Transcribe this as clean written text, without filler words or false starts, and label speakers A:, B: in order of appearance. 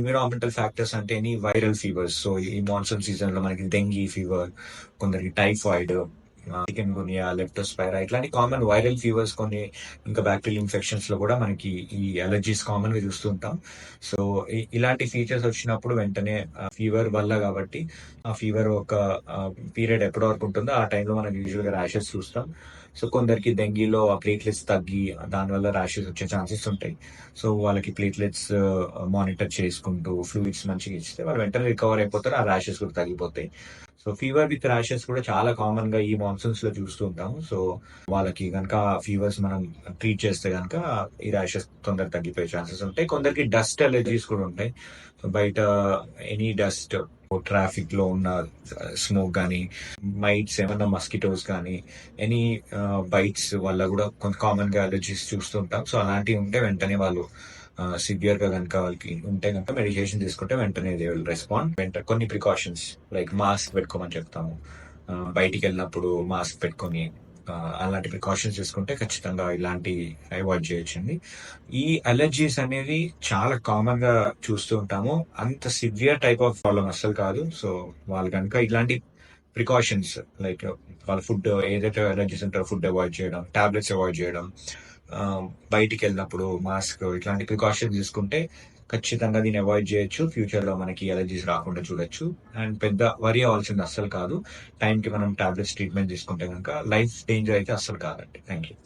A: Environmental factors అంటే any viral fevers. So ఈ monsoon season లో మనకి డెంగీ ఫీవర్, కొందరికి టైఫాయిడ్, చికెన్ గునియా, లెప్టోస్పైరా ఇట్లాంటి కామన్ వైరల్ ఫీవర్స్, కొన్ని ఇంకా బ్యాక్టీరియల్ ఇన్ఫెక్షన్స్ లో కూడా మనకి ఈ అలర్జీస్ కామన్ గా చూస్తుంటాం. సో ఇలాంటి ఫీచర్స్ వచ్చినప్పుడు వెంటనే ఫీవర్ వల్ల కాబట్టి ఆ ఫీవర్ ఒక పీరియడ్ ఎప్పటి వరకు ఉంటుందో ఆ టైంలో మనం యూజువల్ గా ర్యాషెస్ చూస్తాం. సో కొందరికి డెంగీలో ఆ ప్లేట్లెట్స్ తగ్గి దానివల్ల ర్యాషెస్ వచ్చే ఛాన్సెస్ ఉంటాయి. సో వాళ్ళకి ప్లేట్లెట్స్ మానిటర్ చేసుకుంటూ ఫ్లూయిడ్స్ మంచిగా ఇస్తే వాళ్ళు వెంటనే రికవర్ అయిపోతారు, ఆ ర్యాషెస్ కూడా తగ్గిపోతాయి. సో ఫీవర్ విత్ ర్యాషెస్ కూడా చాలా కామన్ గా ఈ మాన్సూన్స్ లో చూస్తూ ఉంటాము. సో వాళ్ళకి కనుక ఫీవర్స్ మనం ట్రీట్ చేస్తే కనుక ఈ ర్యాషెస్ తొందరగా తగ్గిపోయే ఛాన్సెస్ ఉంటాయి. కొందరికి డస్ట్ అలర్జీస్ కూడా ఉంటాయి. బయట ఎనీ డస్ట్, ట్రాఫిక్ లో ఉన్న స్మోక్ కానీ, మైట్స్ ఏమన్నా మస్కిటోస్ కానీ, ఎనీ బైట్స్ వల్ల కూడా కొంత కామన్ గా అలర్జీస్ చూస్తుంటాం. సో అలాంటివి ఉంటే వెంటనే వాళ్ళు సివియర్ గా కనుక వాళ్ళకి ఉంటే కనుక మెడికేషన్ తీసుకుంటే వెంటనే దే విల్ రెస్పాండ్. కొన్ని ప్రికాషన్స్ లైక్ మాస్క్ పెట్టుకోమని చెప్తాము. బయటికి వెళ్ళినప్పుడు మాస్క్ పెట్టుకొని అలాంటి ప్రికాషన్స్ తీసుకుంటే ఖచ్చితంగా ఇలాంటి అవాయిడ్ చేయొచ్చండి. ఈ అలర్జీస్ అనేది చాలా కామన్ గా చూస్తూ ఉంటాము. అంత సివియర్ టైప్ ఆఫ్ ప్రాబ్లం అస్సలు కాదు. సో వాళ్ళు కనుక ఇలాంటి ప్రికాషన్స్ లైక్ వాళ్ళ ఫుడ్ ఏదైతే అలర్జీస్ ఉంటారో ఫుడ్ అవాయిడ్ చేయడం, టాబ్లెట్స్ అవాయిడ్ చేయడం, ఆ, బయటికి వెళ్ళినప్పుడు మాస్క్, ఇట్లాంటి ప్రికాషన్స్ తీసుకుంటే ఖచ్చితంగా దీన్ని అవాయిడ్ చేయొచ్చు. ఫ్యూచర్ లో మనకి అలర్జీస్ రాకుండా చూడొచ్చు. అండ్ పెద్ద వరి అవ్వాల్సింది అస్సలు కాదు. టైంకి మనం టాబ్లెట్స్ ట్రీట్మెంట్ తీసుకుంటే కనుక లైఫ్ డేంజర్ అయితే అస్సలు కాదండి. Thank you.